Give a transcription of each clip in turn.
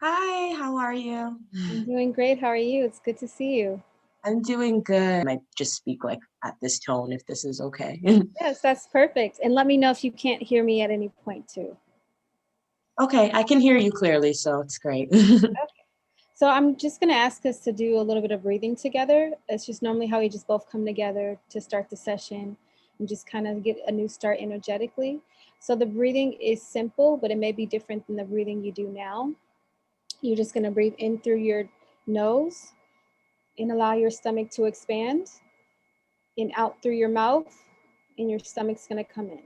Hi, how are you? I'm doing great. How are you? It's good to see you. I'm doing good. I might just speak like at this tone if this is okay. Yes, that's perfect. And let me know if you can't hear me at any point too. Okay, I can hear you clearly, so it's great. Okay. So I'm just going to ask us to do a little bit of breathing together. It's just normally how we just both come together to start the session and just kind of get a new start energetically. So the breathing is simple, but it may be different than the breathing you do now. You're just going to breathe in through your nose and allow your stomach to expand, and out through your mouth, and your stomach's going to come in.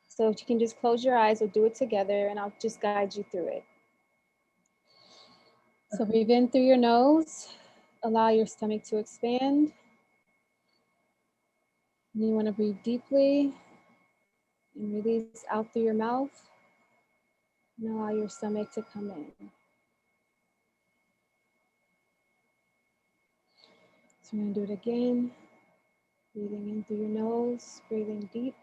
So if you can just close your eyes, we'll do it together and I'll just guide you through it. So breathe in through your nose, allow your stomach to expand. And you want to breathe deeply and release out through your mouth and allow your stomach to come in. So we're going to do it again. Breathing in through your nose, breathing deep.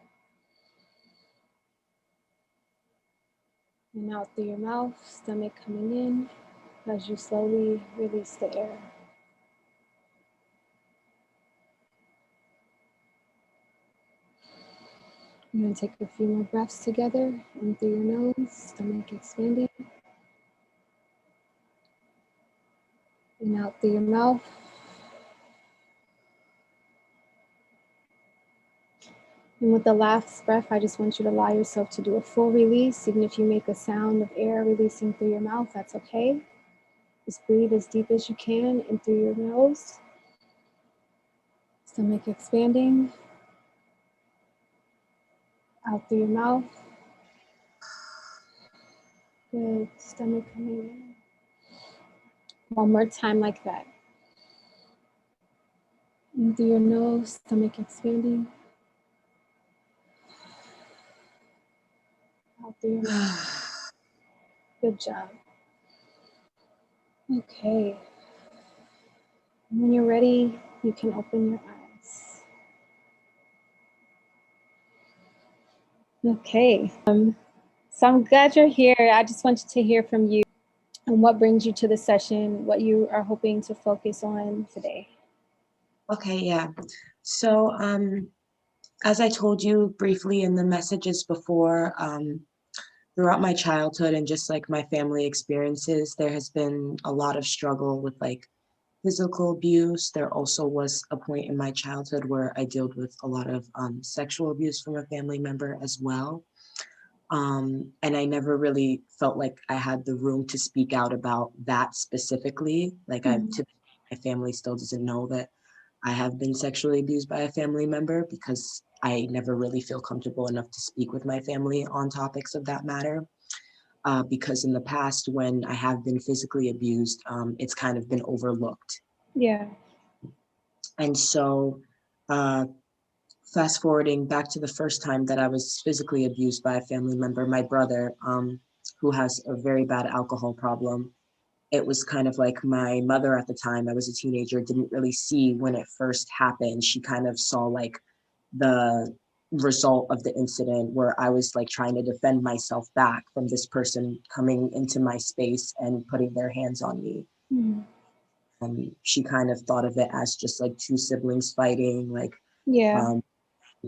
And out through your mouth, stomach coming in as you slowly release the air. We're going to take a few more breaths together. In through your nose, stomach expanding. And out through your mouth. And with the last breath, I just want you to allow yourself to do a full release. Even if you make a sound of air releasing through your mouth, that's okay. Just breathe as deep as you can in through your nose. Stomach expanding. Out through your mouth. Good. Stomach coming in. One more time like that. In through your nose, stomach expanding. Out through your mouth. Good job. Okay. When you're ready, you can open your eyes. Okay. So I'm glad you're here. I just wanted to hear from you and what brings you to the session, what you are hoping to focus on today. Okay, yeah. So, as I told you briefly in the messages before, throughout my childhood and just like my family experiences, there has been a lot of struggle with like physical abuse. There also was a point in my childhood where I dealt with a lot of sexual abuse from a family member as well. And I never really felt like I had the room to speak out about that specifically. Like my family still doesn't know that I have been sexually abused by a family member because I never really feel comfortable enough to speak with my family on topics of that matter. Because in the past, when I have been physically abused, it's kind of been overlooked. Yeah. And so, fast forwarding back to the first time that I was physically abused by a family member, my brother, who has a very bad alcohol problem. It was kind of like my mother at the time, I was a teenager, didn't really see when it first happened. She kind of saw like the result of the incident where I was like trying to defend myself back from this person coming into my space and putting their hands on me. She kind of thought of it as just like two siblings fighting, like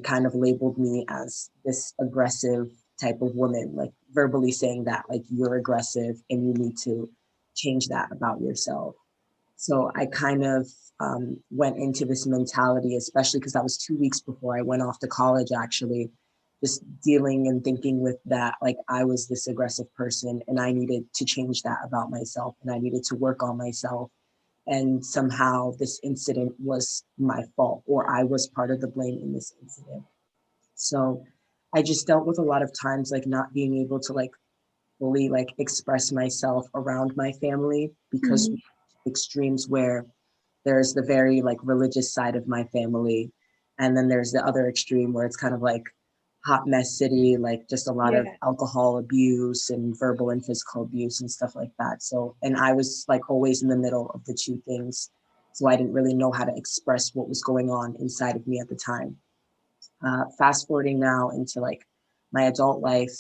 kind of labeled me as this aggressive type of woman, like verbally saying that like you're aggressive and you need to change that about yourself. So I kind of went into this mentality, especially because that was 2 weeks before I went off to college, actually, just dealing and thinking with that, like I was this aggressive person and I needed to change that about myself and I needed to work on myself. And somehow this incident was my fault, or I was part of the blame in this incident. So I just dealt with a lot of times like not being able to like fully like express myself around my family because extremes where there's the very like religious side of my family, and then there's the other extreme where it's kind of like hot mess city, like just a lot of alcohol abuse and verbal and physical abuse and stuff like that. So, and I was like always in the middle of the two things. So I didn't really know how to express what was going on inside of me at the time. Fast forwarding now into like my adult life,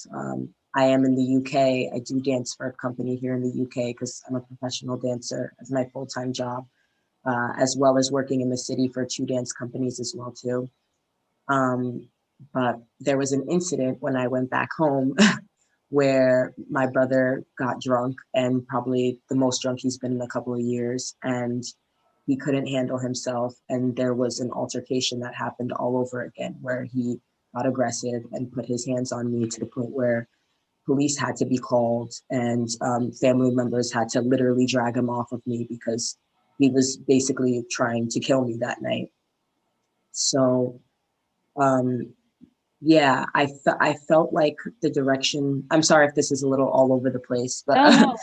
I am in the UK. I do dance for a company here in the UK because I'm a professional dancer as my full-time job, as well as working in the city for 2 dance companies as well too. Um, but there was an incident when I went back home where my brother got drunk, and probably the most drunk he's been in a couple of years, and he couldn't handle himself. And there was an altercation that happened all over again where he got aggressive and put his hands on me to the point where police had to be called, and family members had to literally drag him off of me because he was basically trying to kill me that night. So um, yeah, I felt like the direction. I'm sorry if this is a little all over the place, but No, no,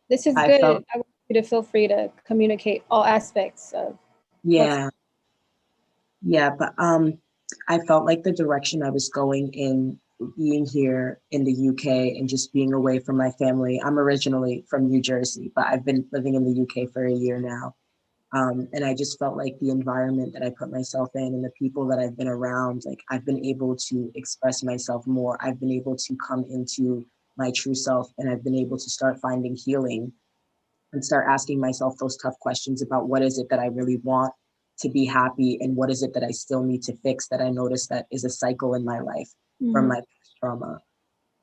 this is I good. felt, I want you to feel free to communicate all aspects of what's. yeah, yeah, but I felt like the direction I was going in, being here in the UK and just being away from my family. I'm originally from New Jersey, but I've been living in the UK for a year now. And I just felt like the environment that I put myself in and the people that I've been around, like I've been able to express myself more. I've been able to come into my true self, and I've been able to start finding healing and start asking myself those tough questions about what is it that I really want to be happy, and what is it that I still need to fix that I notice that is a cycle in my life from my past trauma.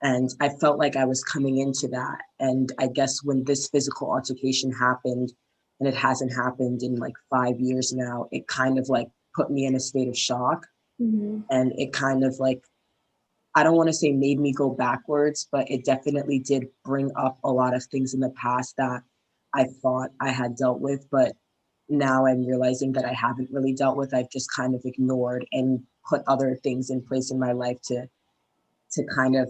And I felt like I was coming into that. And I guess when this physical altercation happened, and it hasn't happened in like 5 years now, it kind of like put me in a state of shock. And it kind of like, I don't want to say made me go backwards, but it definitely did bring up a lot of things in the past that I thought I had dealt with. But now I'm realizing that I haven't really dealt with. I've just kind of ignored and put other things in place in my life to kind of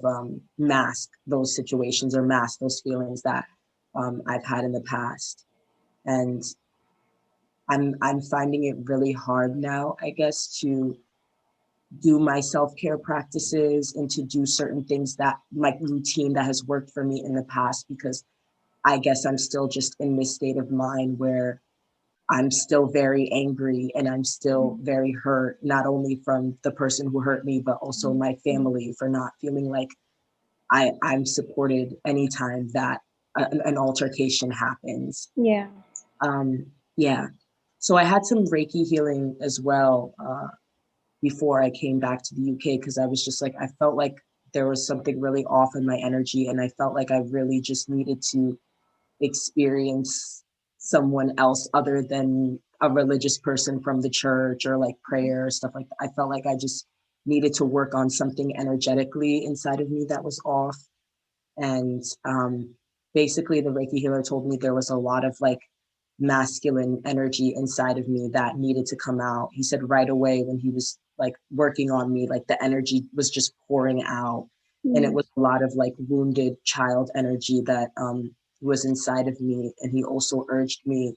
mask those situations or mask those feelings that I've had in the past. And I'm finding it really hard now, I guess, to do my self-care practices and to do certain things that like routine that has worked for me in the past, because I guess I'm still just in this state of mind where I'm still very angry and I'm still very hurt, not only from the person who hurt me, but also my family for not feeling like I'm supported anytime that an altercation happens. Yeah. Um, yeah. So I had some Reiki healing as well before I came back to the UK, because I was just like, I felt like there was something really off in my energy, and I felt like I really just needed to experience someone else other than a religious person from the church or like prayer or stuff like that. I felt like I just needed to work on something energetically inside of me that was off. And basically, the Reiki healer told me there was a lot of like masculine energy inside of me that needed to come out. He said right away when he was like working on me, like the energy was just pouring out. And it was a lot of like wounded child energy that was inside of me. And he also urged me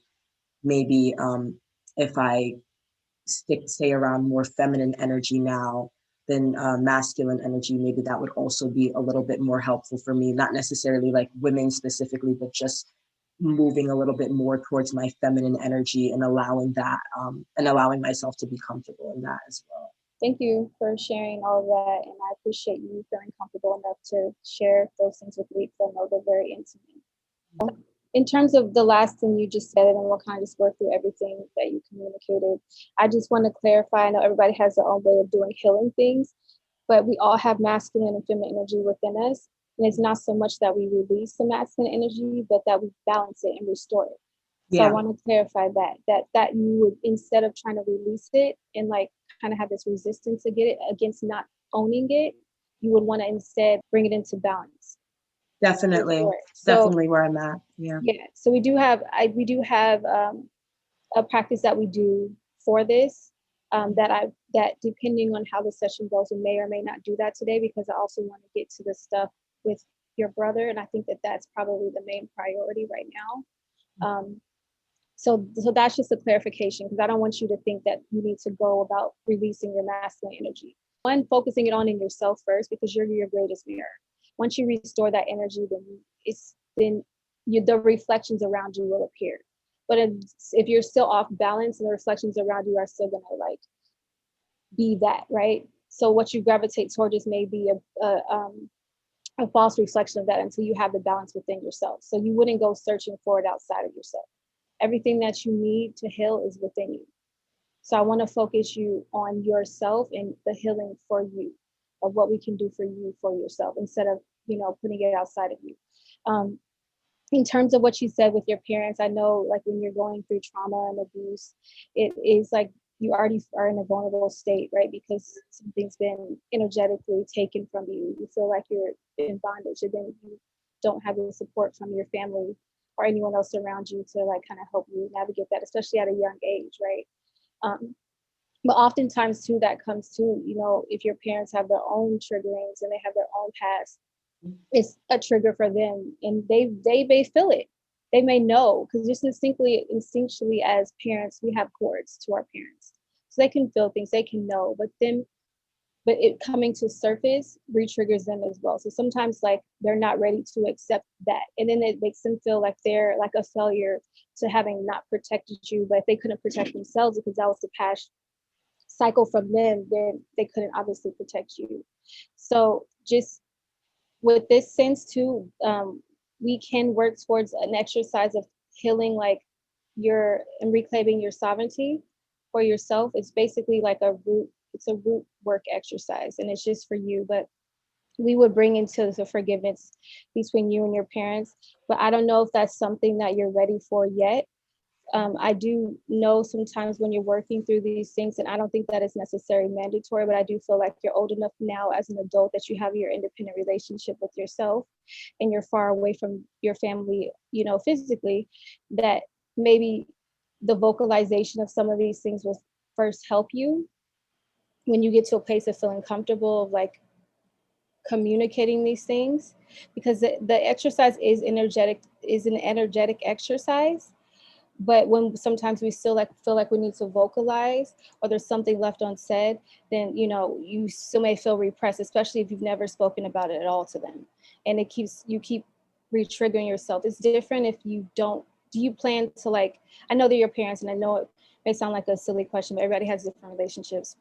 maybe if I stay around more feminine energy now than masculine energy, maybe that would also be a little bit more helpful for me. Not necessarily like women specifically, but just moving a little bit more towards my feminine energy and allowing that and allowing myself to be comfortable in that as well. Thank you for sharing all of that, and I appreciate you feeling comfortable enough to share those things with me, because I know they're very intimate. In terms of the last thing you just said, and we'll kind of just work through everything that you communicated, I just want to clarify, I know everybody has their own way of doing healing things, but we all have masculine and feminine energy within us. And it's not so much that we release the masculine energy, but that we balance it and restore it. So I want to clarify that you would, instead of trying to release it and like kind of have this resistance against not owning it, you would want to instead bring it into balance. Definitely. So Definitely where I'm at. Yeah. so we do have a practice that we do for this, that depending on how the session goes, we may or may not do that today, because I also want to get to the stuff with your brother, and I think that that's probably the main priority right now. So that's just a clarification, because I don't want you to think that you need to go about releasing your masculine energy. One, focusing it on in yourself first, because you're your greatest mirror. Once you restore that energy, then the reflections around you will appear. But if you're still off balance and the reflections around you are still gonna like be that, right? So what you gravitate towards may be a false reflection of that until you have the balance within yourself. So you wouldn't go searching for it outside of yourself. Everything that you need to heal is within you. So I want to focus you on yourself and the healing for you, of what we can do for you, for yourself, instead of, putting it outside of you. Um, in terms of what you said with your parents, I know like when you're going through trauma and abuse, it is like you already are in a vulnerable state, right? Because something's been energetically taken from you. You feel like you're in bondage, and then you don't have the support from your family or anyone else around you to like kind of help you navigate that, especially at a young age, right? Um, but oftentimes too, that comes to, if your parents have their own triggerings and they have their own past, it's a trigger for them, and they may feel it. They may know, because just instinctually as parents, we have cords to our parents, so they can feel things, they can know. But it coming to surface re-triggers them as well. So sometimes like they're not ready to accept that, and then it makes them feel like they're like a failure to having not protected you. But if they couldn't protect themselves because that was the past cycle from them, then they couldn't obviously protect you. So just with this sense too, we can work towards an exercise of healing, like your and reclaiming your sovereignty for yourself. It's basically like it's a root work exercise, and it's just for you. But we would bring into the forgiveness between you and your parents. But I don't know if that's something that you're ready for yet. I do know sometimes when you're working through these things, and I don't think that is necessarily mandatory, but I do feel like you're old enough now as an adult that you have your independent relationship with yourself, and you're far away from your family, physically, that maybe the vocalization of some of these things will first help you when you get to a place of feeling comfortable, of like communicating these things, because the exercise is an energetic exercise. But when sometimes we still like feel like we need to vocalize, or there's something left unsaid, then you still may feel repressed, especially if you've never spoken about it at all to them, and you keep re-triggering yourself. It's different if you don't. Do you plan to, like, I know they're your parents, and I know it may sound like a silly question, but everybody has different relationships.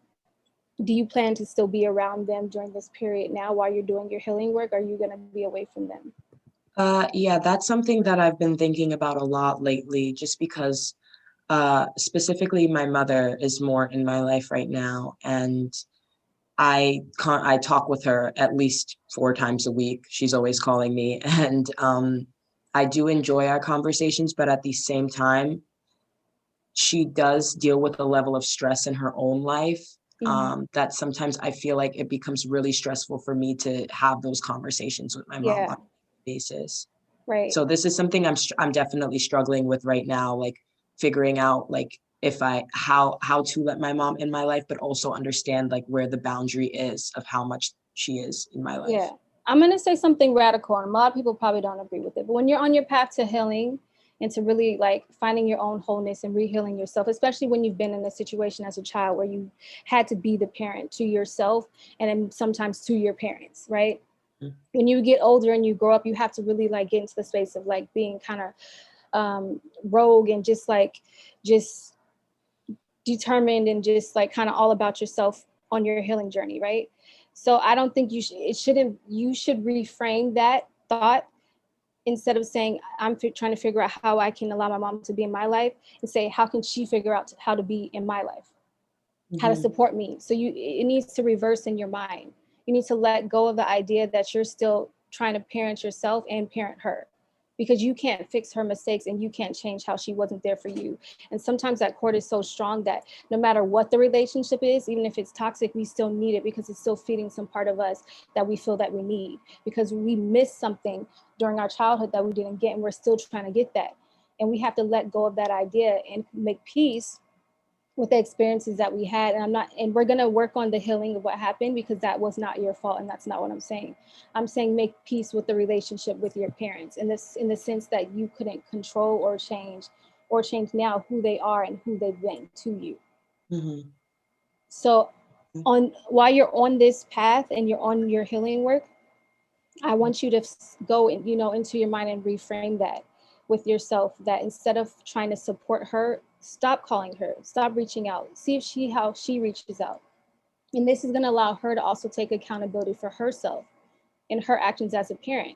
Do you plan to still be around them during this period now while you're doing your healing work? Or are you going to be away from them? Yeah, that's something that I've been thinking about a lot lately, just because specifically my mother is more in my life right now, and I talk with her at least 4 times a week. She's always calling me, and I do enjoy our conversations, but at the same time, she does deal with a level of stress in her own life, that sometimes I feel like it becomes really stressful for me to have those conversations with my mom on Yeah, a basis. right. So this is something I'm definitely struggling with right now, like figuring out like if I how to let my mom in my life, but also understand like where the boundary is of how much she is in my life. Yeah. I'm going to say something radical, and a lot of people probably don't agree with it. But when you're on your path to healing and to really like finding your own wholeness and re-healing yourself, especially when you've been in a situation as a child where you had to be the parent to yourself and then sometimes to your parents, right? Mhm. When you get older and you grow up, you have to really like get into the space of like being kind of rogue and just determined and just like kind of all about yourself on your healing journey, right? So I don't think you should reframe that thought. Instead of saying I'm trying to figure out how I can allow my mom to be in my life, and say how can she figure out how to be in my life, how to Mhm. support me. So it needs to reverse in your mind. You need to let go of the idea that you're still trying to parent yourself and parent her, because you can't fix her mistakes and you can't change how she wasn't there for you. And sometimes that cord is so strong that no matter what the relationship is, even if it's toxic, we still need it because it's still feeding some part of us that we feel that we need, because we missed something during our childhood that we didn't get, and we're still trying to get that. And we have to let go of that idea and make peace with the experiences that we had. And we're going to work on the healing of what happened, because that was not your fault, and that's not what I'm saying. I'm saying make peace with the relationship with your parents, in the sense that you couldn't control or change now who they are and who they've been to you. Mhm. So on while you're on this path and you're on your healing work, I want you to go in, into your mind and reframe that with yourself, that instead of trying to support her, stop calling her, stop reaching out, see if how she reaches out. And this is going to allow her to also take accountability for herself in her actions as a parent.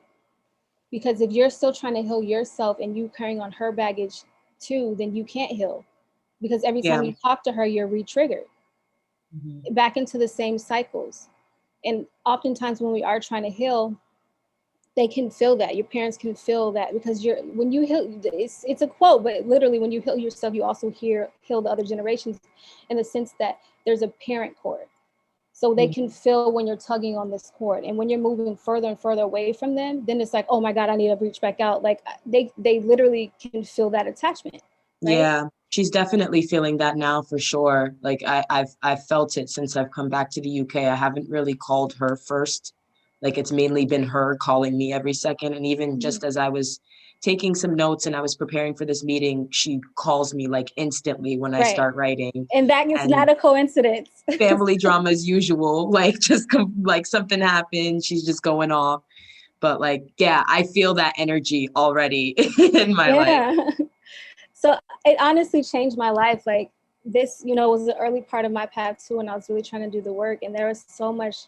Because if you're still trying to heal yourself and you carrying on her baggage too, then you can't heal. Because every time you talk to her, you're re-triggered back into the same cycles. And oftentimes when we are trying to heal, they can feel that. Your parents can feel that, because when you heal, it's a quote, but literally when you heal yourself, you also heal the other generations, in the sense that there's a parent cord. So they can feel when you're tugging on this cord, and when you're moving further and further away from them, then it's like, oh my God, I need to reach back out. Like they literally can feel that attachment. Right? Yeah, she's definitely feeling that now for sure. Like I've felt it since I've come back to the UK. I haven't really called her first. Like it's mainly been her calling me every second. And even just as I was taking some notes and I was preparing for this meeting, she calls me like instantly when I start writing. And that is not a coincidence. Family drama as usual. Like like something happened, she's just going off. But like, yeah, I feel that energy already in my life. So it honestly changed my life. Like this, was the early part of my path too, and I was really trying to do the work. And there was so much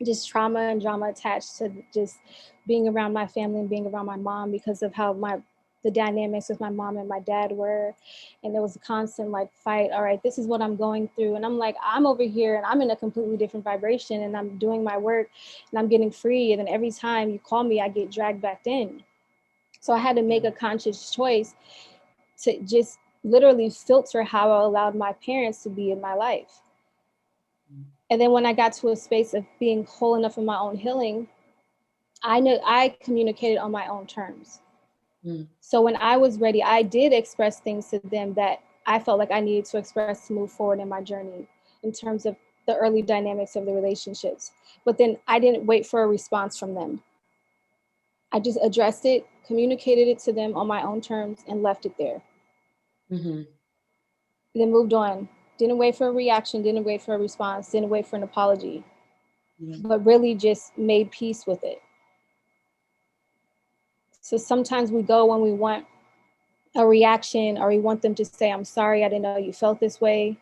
just trauma and drama attached to just being around my family and being around my mom, because of how the dynamics with my mom and my dad were. And there was a constant like fight. All right, this is what I'm going through. And I'm like, I'm over here and I'm in a completely different vibration, and I'm doing my work and I'm getting free. And then every time you call me, I get dragged back in. So I had to make a conscious choice to just literally filter how I allowed my parents to be in my life. And then when I got to a space of being whole enough in my own healing, I knew I communicated on my own terms. So when I was ready, I did express things to them that I felt like I needed to express to move forward in my journey in terms of the early dynamics of the relationships. But then I didn't wait for a response from them. I just addressed it, communicated it to them on my own terms, and left it there. Then moved on. Didn't wait for a reaction, didn't wait for a response, didn't wait for an apology, but really just made peace with it. So sometimes we go when we want a reaction, or we want them to say, I'm sorry, I didn't know you felt this way.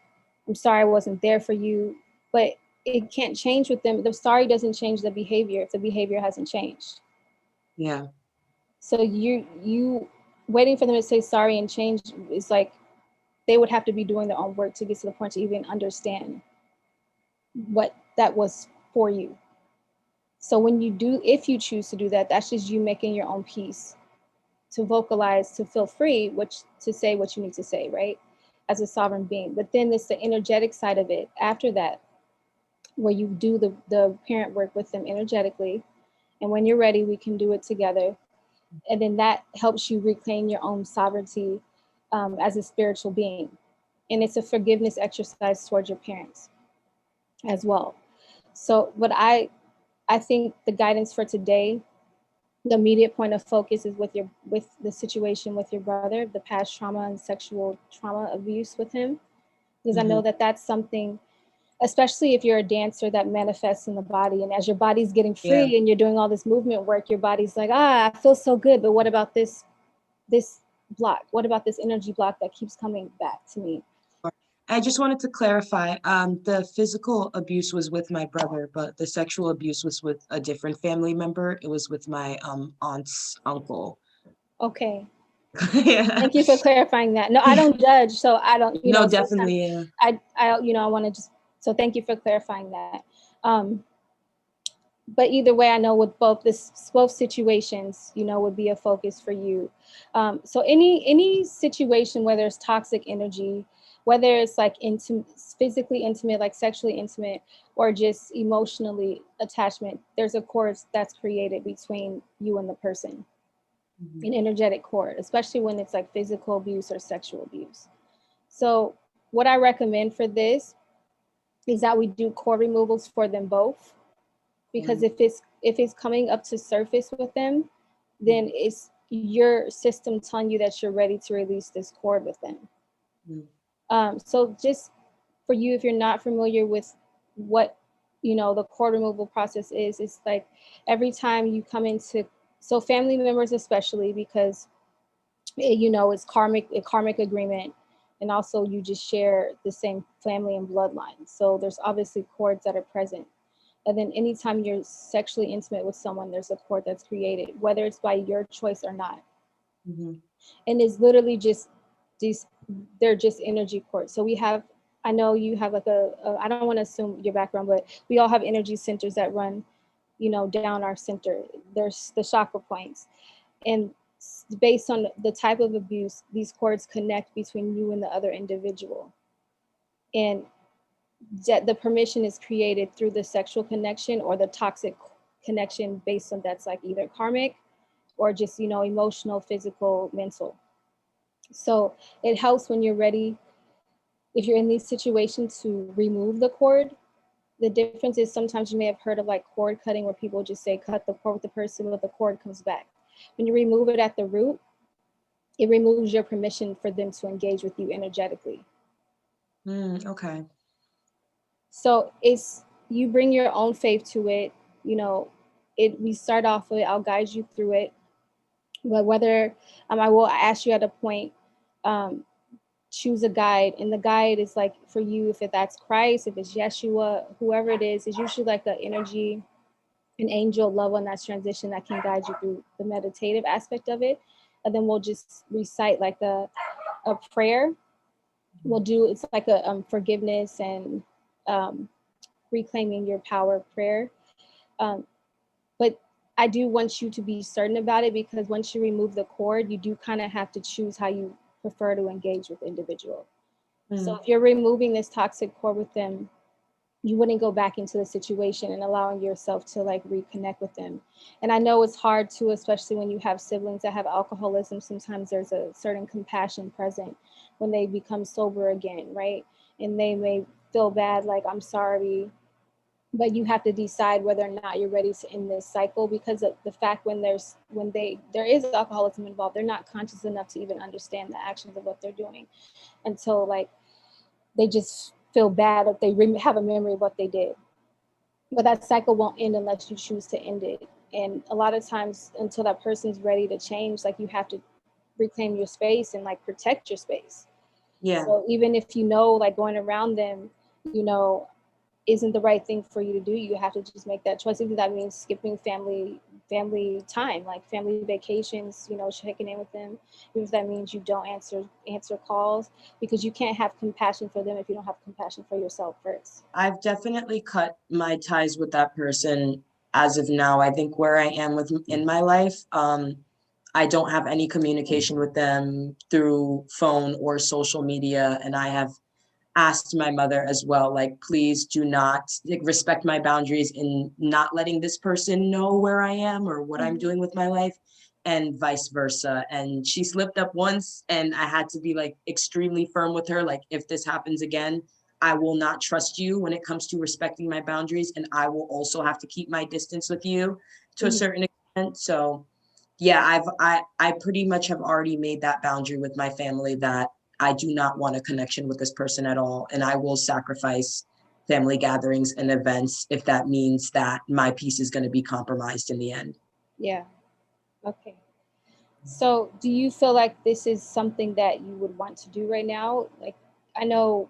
I'm sorry I wasn't there for you. But it can't change with them. The sorry doesn't change the behavior if the behavior hasn't changed. Yeah. So you waiting for them to say sorry and change is like, they would have to be doing their own work to get to the point to even understand what that was for you. So when you do, if you choose to do that, that's just you making your own peace, to vocalize, to feel free, to say what you need to say, right? As a sovereign being. But then there's the energetic side of it after that, where you do the parent work with them energetically. And when you're ready, we can do it together. And then that helps you reclaim your own sovereignty as a spiritual being. And it's a forgiveness exercise towards your parents as well. So what I think the guidance for today, the immediate point of focus is with the situation with your brother, the past trauma and sexual trauma abuse with him. Because I know that that's something, especially if you're a dancer, that manifests in the body. And as your body's getting free and you're doing all this movement work, your body's like, I feel so good. But what about this block? What about this energy block that keeps coming back to me? I just wanted to clarify, the physical abuse was with my brother, but the sexual abuse was with a different family member. It was with my aunt's uncle. Okay. Thank you for clarifying that. No, I don't judge, so I don't, no, definitely. Yeah. I I want to just, so thank you for clarifying that. But either way, I know with both situations, would be a focus for you. So any situation, whether it's toxic energy, whether it's like physically intimate, like sexually intimate, or just emotionally attachment, there's a cord that's created between you and the person, an energetic cord, especially when it's like physical abuse or sexual abuse. So what I recommend for this is that we do cord removals for them both. Because if it's coming up to surface with them, then it's your system telling you that you're ready to release this cord with them. So just for you, if you're not familiar with what the cord removal process is, it's like every time you come into, so family members especially, because it's a karmic agreement, and also you just share the same family and bloodline. So there's obviously cords that are present. And then anytime you're sexually intimate with someone, there's a cord that's created, whether it's by your choice or not. Mm-hmm. And it's literally just these, they're just energy cords. So we have, I know you have like I don't want to assume your background, but we all have energy centers that run, you know, down our center. There's the chakra points. And based on the type of abuse, these cords connect between you and the other individual. And that the permission is created through the sexual connection or the toxic connection based on that's like either karmic or just, you know, emotional, physical, mental. So it helps when you're ready, if you're in these situations, to remove the cord. The difference is sometimes you may have heard of like cord cutting where people just say cut the cord with the person, but the cord comes back. When you remove it at the root, it removes your permission for them to engage with you energetically. Okay. So it's, you bring your own faith to it. You know, we start off with, I'll guide you through it. But whether I will ask you at a point, um, choose a guide, and the guide is like for you, if that's Christ, if it's Yeshua, whoever it is usually like an energy, an angel, love on that transition that can guide you through the meditative aspect of it. And then we'll just recite like a prayer. We'll do, it's like a forgiveness and um, reclaiming your power prayer. Um, but I do want you to be certain about it, because once you remove the cord, you do kind of have to choose how you prefer to engage with the individual. So if you're removing this toxic cord with them, you wouldn't go back into the situation and allowing yourself to like reconnect with them. And I know it's hard too, especially when you have siblings that have alcoholism. Sometimes there's a certain compassion present when they become sober again, right? And they may feel bad, like, I'm sorry, but you have to decide whether or not you're ready to end this cycle, because of the fact when there is alcoholism involved, they're not conscious enough to even understand the actions of what they're doing until like they just feel bad if they have a memory of what they did. But that cycle won't end unless you choose to end it. And a lot of times until that person's ready to change, like you have to reclaim your space and like protect your space. Yeah. So even if you know like going around them, you know, isn't the right thing for you to do, you have to just make that choice. Even that means skipping family time, like family vacations, you know, checking in with them. Even if that means you don't answer calls, because you can't have compassion for them if you don't have compassion for yourself first. I've definitely cut my ties with that person as of now. I think where I am with in my life, I don't have any communication with them through phone or social media, and I have asked my mother as well, like, please do not, like, respect my boundaries in not letting this person know where I am or what I'm doing with my life, and vice versa. And she slipped up once, and I had to be like extremely firm with her, like, if this happens again, I will not trust you when it comes to respecting my boundaries, and I will also have to keep my distance with you to a certain extent. So yeah, I pretty much have already made that boundary with my family that I do not want a connection with this person at all, and I will sacrifice family gatherings and events if that means that my peace is going to be compromised in the end. Yeah. Okay. So do you feel like this is something that you would want to do right now? Like, I know,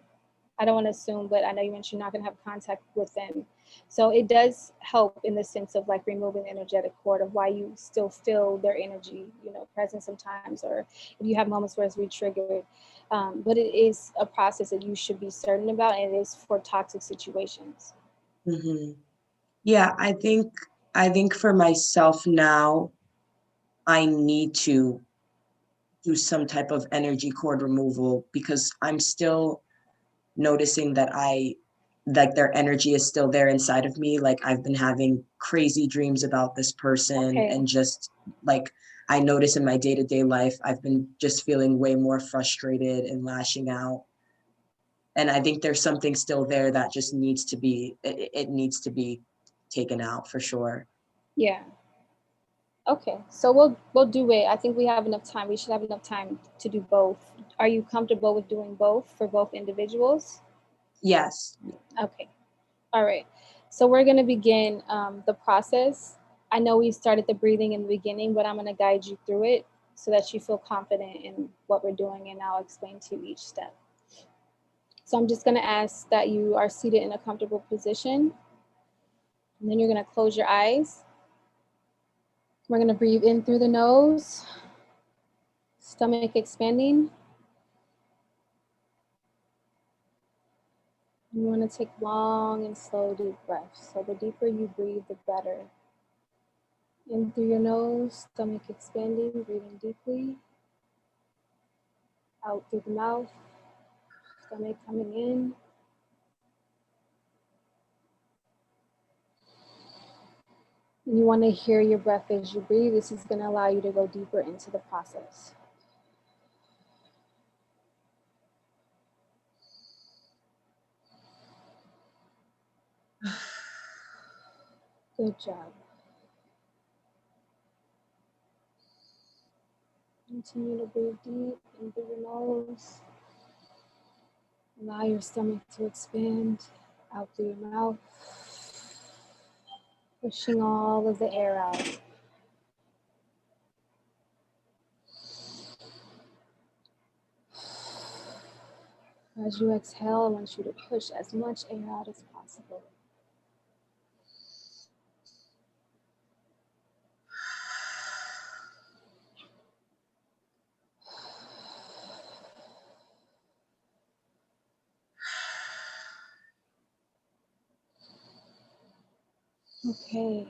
I don't want to assume, but I know you mentioned you're not going to have contact with them. So it does help in the sense of like removing the energetic cord of why you still feel their energy, you know, present sometimes, or if you have moments where it's re-triggered. But it is a process that you should be certain about, and it is for toxic situations. Mm-hmm. Yeah, I think for myself now, I need to do some type of energy cord removal because I'm still noticing that I like their energy is still there inside of me. Like I've been having crazy dreams about this person, Okay. and just like I notice in my day-to-day life, I've been just feeling way more frustrated and lashing out. And I think there's something still there that just needs to be it needs to be taken out for sure. Yeah. Okay, so we'll do it. I think we have enough time. We should have enough time to do both. Are you comfortable with doing both for both individuals? Yes. Okay, all right. So we're gonna begin the process. I know we started the breathing in the beginning, but I'm gonna guide you through it so that you feel confident in what we're doing, and I'll explain to you each step. So I'm just gonna ask that you are seated in a comfortable position. And then you're going to close your eyes. We're going to breathe in through the nose, stomach expanding. You want to take long and slow deep breaths. So the deeper you breathe, the better. In through your nose, stomach expanding, breathing deeply. Out through the mouth, stomach coming in. And you want to hear your breath as you breathe. This is going to allow you to go deeper into the process. Good job. Continue to breathe deep in through your nose. Allow your stomach to expand out through your mouth, pushing all of the air out. As you exhale, I want you to push as much air out as possible. Okay.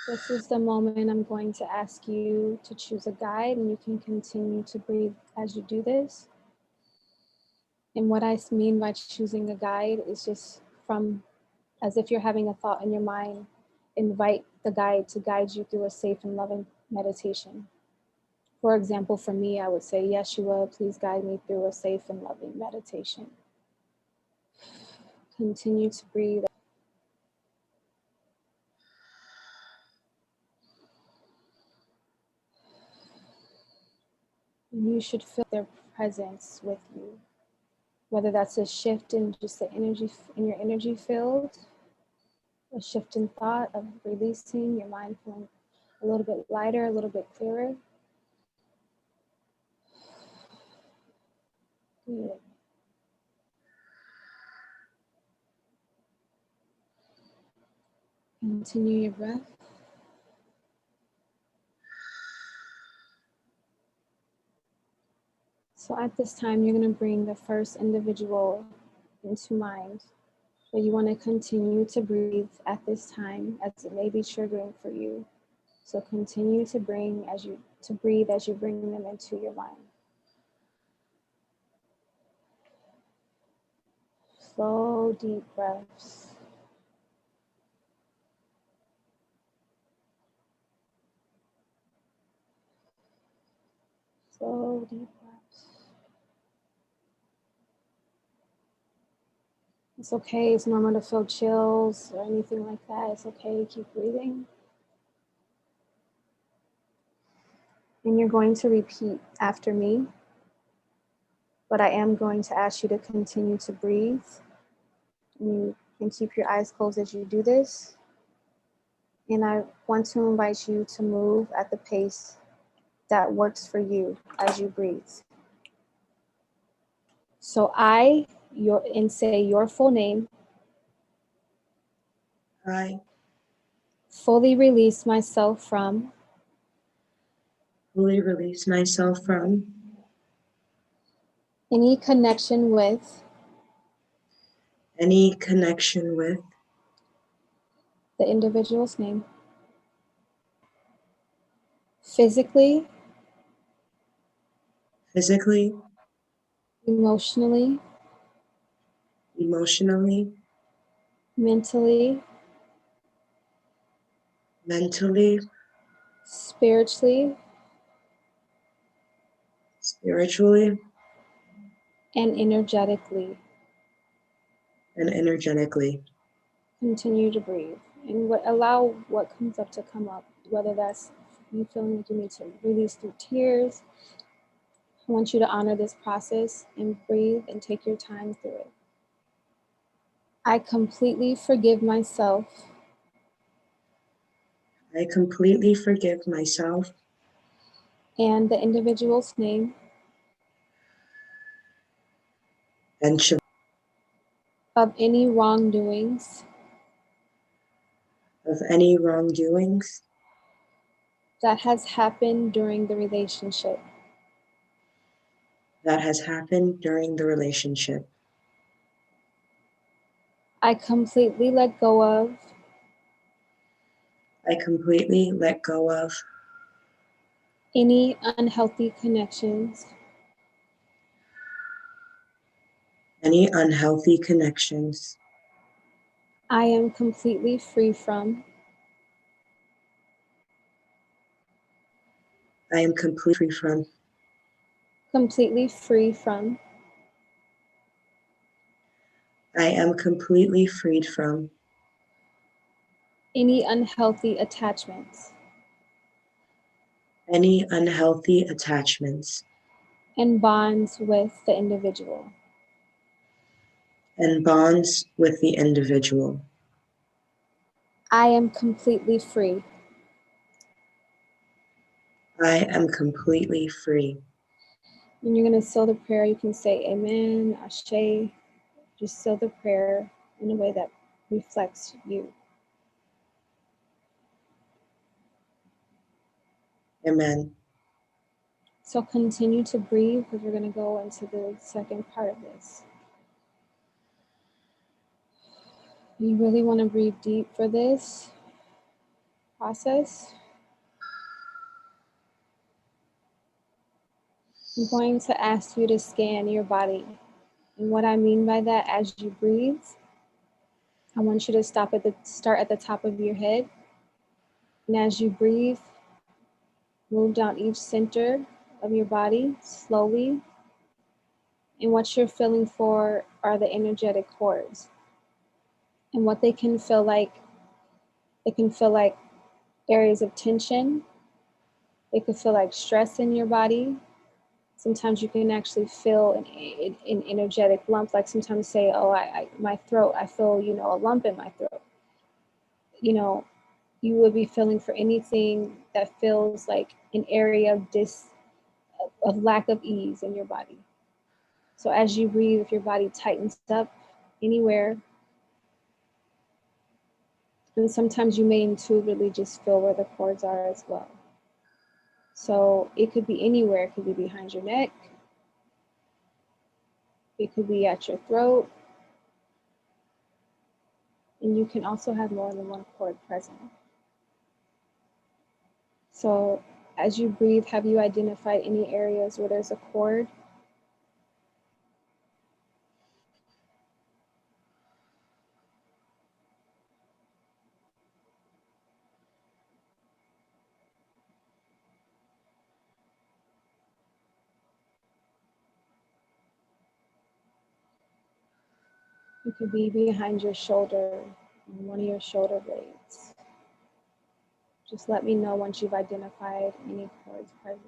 This is the moment I'm going to ask you to choose a guide, and you can continue to breathe as you do this. And what I mean by choosing a guide is just from, as if you're having a thought in your mind, invite the guide to guide you through a safe and loving meditation. For example, for me, I would say, Yeshua, please guide me through a safe and loving meditation. Continue to breathe. And you should feel their presence with you, whether that's a shift in just the energy in your energy field, a shift in thought of releasing, your mind feeling a little bit lighter, a little bit clearer. Good. Continue your breath. So at this time, you're going to bring the first individual into mind. But you want to continue to breathe at this time, as it may be triggering for you. So continue to breathe as you bring them into your mind. Slow, deep breaths. Slow, deep breaths. It's okay. It's normal to feel chills or anything like that. It's okay. Keep breathing. And you're going to repeat after me. But I am going to ask you to continue to breathe. You can keep your eyes closed as you do this. And I want to invite you to move at the pace that works for you as you breathe. So say your full name. I Fully release myself from fully release myself from any connection with the individual's name. Physically, emotionally, mentally, spiritually, and energetically. Continue to breathe and allow what comes up to come up, whether that's you feeling like you need to release through tears. I want you to honor this process and breathe and take your time through it. I completely forgive myself I completely forgive myself and the individual's name and of any wrongdoings of any wrongdoings that has happened during the relationship. that has happened during the relationship. I completely let go of I completely let go of any unhealthy connections any unhealthy connections. I am completely free from I am completely free from completely free from I am completely freed from any unhealthy attachments any unhealthy attachments and bonds with the individual. and bonds with the individual. I am completely free. I am completely free. And you're going to seal the prayer. You can say amen, ashe. Just seal the prayer in a way that reflects you. Amen. So continue to breathe because we're going to go into the second part of this. You really want to breathe deep for this process. I'm going to ask you to scan your body. And what I mean by that, as you breathe, I want you to start at the top of your head. And as you breathe, move down each center of your body slowly. And what you're feeling for are the energetic cords. And what they can feel like areas of tension. They could feel like stress in your body. Sometimes you can actually feel an energetic lump, like sometimes say, oh, my throat, I feel, a lump in my throat. You would be feeling for anything that feels like an area of lack of ease in your body. So as you breathe, if your body tightens up anywhere, and sometimes you may intuitively just feel where the cords are as well. So it could be anywhere. It could be behind your neck. It could be at your throat. And you can also have more than one cord present. So as you breathe, have you identified any areas where there's a cord? It could be behind your shoulder, on one of your shoulder blades. Just let me know once you've identified any cords present.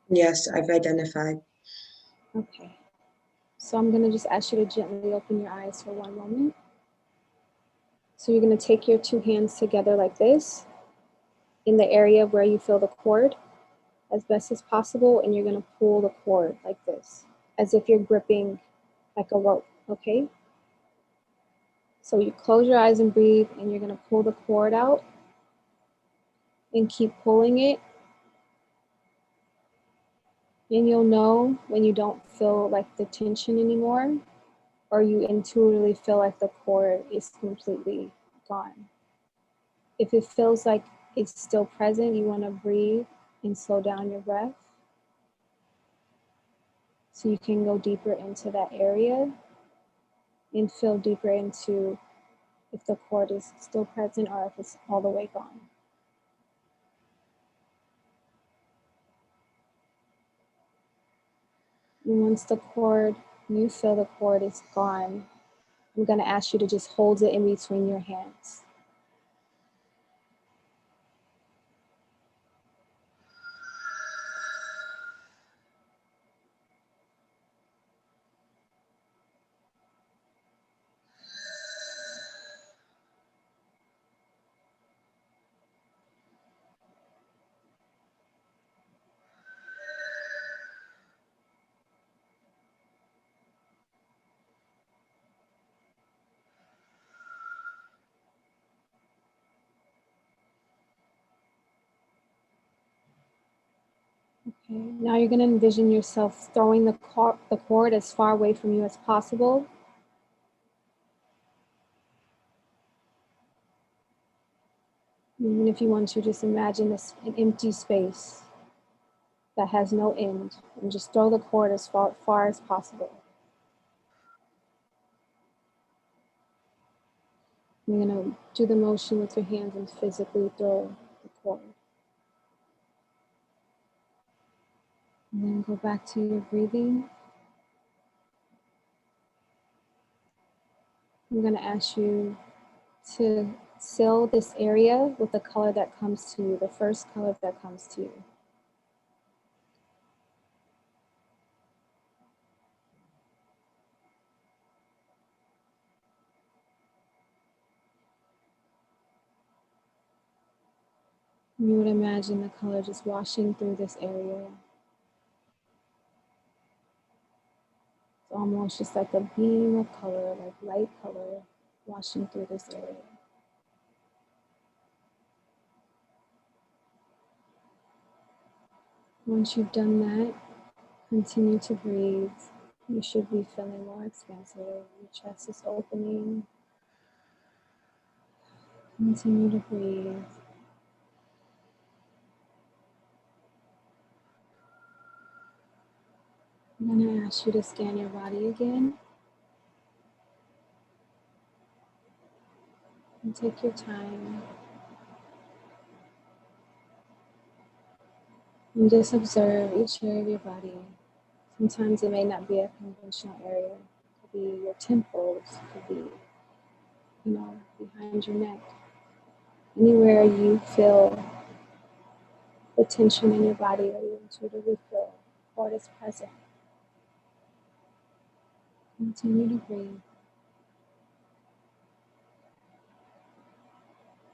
Yes, I've identified. Okay. So I'm going to just ask you to gently open your eyes for one moment. So you're going to take your two hands together like this in the area where you feel the cord as best as possible, and you're going to pull the cord like this, as if you're gripping like a rope, okay? So you close your eyes and breathe, and you're going to pull the cord out and keep pulling it. And you'll know when you don't feel like the tension anymore, or you intuitively feel like the cord is completely gone. If it feels like it's still present, you want to breathe and slow down your breath so you can go deeper into that area and feel deeper into if the cord is still present or if it's all the way gone. And once you feel the cord is gone, I'm going to ask you to just hold it in between your hands. Okay, now you're going to envision yourself throwing the cord as far away from you as possible. Even if you want to, just imagine this an empty space that has no end, and just throw the cord as far as possible. You're going to do the motion with your hands and physically throw the cord. And then go back to your breathing. I'm going to ask you to seal this area with the color that comes to you, the first color that comes to you. You would imagine the color just washing through this area. It's almost just like a beam of color, like light color, washing through this area. Once you've done that, continue to breathe. You should be feeling more expansive. Your chest is opening. Continue to breathe. I'm going to ask you to scan your body again. And take your time. And just observe each area of your body. Sometimes it may not be a conventional area. It could be your temples, it could be, behind your neck. Anywhere you feel the tension in your body or you intuitively feel what is present. Continue to breathe.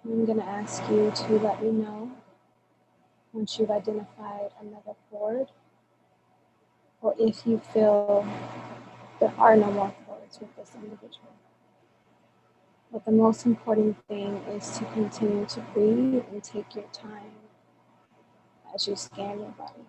I'm going to ask you to let me know once you've identified another cord, or if you feel there are no more cords with this individual. But the most important thing is to continue to breathe and take your time as you scan your body.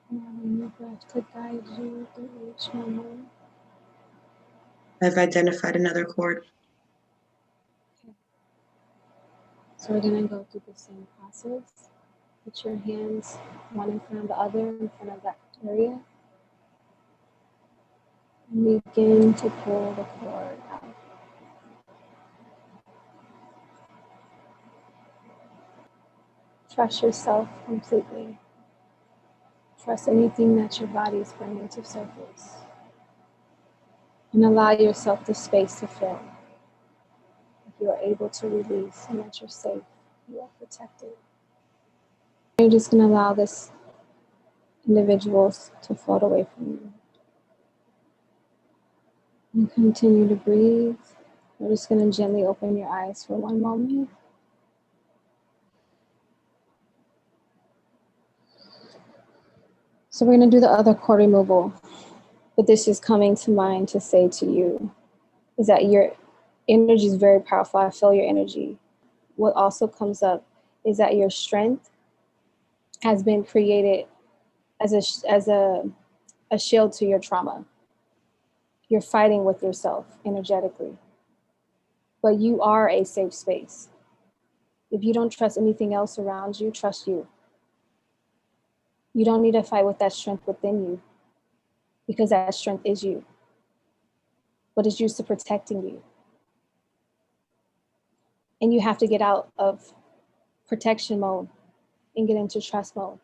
Allowing your breath to guide you through each moment. I've identified another cord. Okay. So we're going to go through the same process. Put your hands one in front of the other in front of that area. And begin to pull the cord out. Trust yourself completely. Trust anything that your body is bringing to surface. And allow yourself the space to feel. If you are able to release and that you're safe, you are protected. You're just going to allow this individual to float away from you. And continue to breathe. We're just going to gently open your eyes for one moment. So we're going to do the other cord removal. But this is coming to mind to say to you is that your energy is very powerful. I feel your energy. What also comes up is that your strength has been created as a shield to your trauma. You're fighting with yourself energetically. But you are a safe space. If you don't trust anything else around you, trust you. You don't need to fight with that strength within you because that strength is you. But it's used to protecting you. And you have to get out of protection mode and get into trust mode.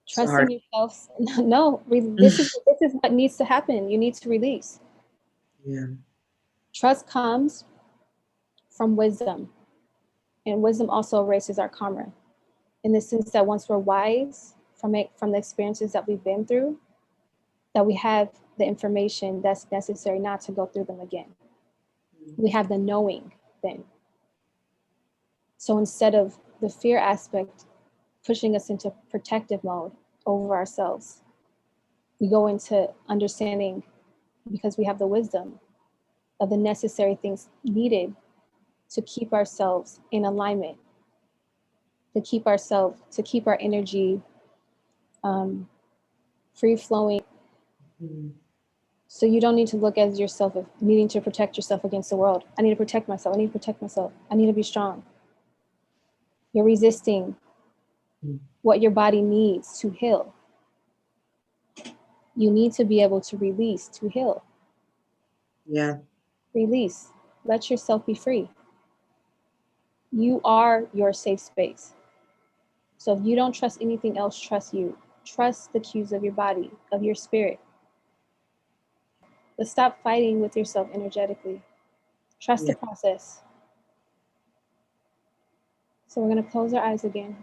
Trusting yourself. No, this is what needs to happen. You need to release. Yeah. Trust comes from wisdom. And wisdom also erases our karma. In the sense that once we're wise from the experiences that we've been through, that we have the information that's necessary not to go through them again. We have the knowing then. So instead of the fear aspect pushing us into protective mode over ourselves, we go into understanding, because we have the wisdom of the necessary things needed to keep ourselves in alignment, to keep our energy free flowing. So you don't need to look at yourself as needing to protect yourself against the world. I need to protect myself. I need to protect myself. I need to be strong. You're resisting what your body needs to heal. You need to be able to release to heal. Yeah. Release. Let yourself be free. You are your safe space. So if you don't trust anything else, trust you. Trust the cues of your body, of your spirit. But stop fighting with yourself energetically. Trust the process. So we're going to close our eyes again.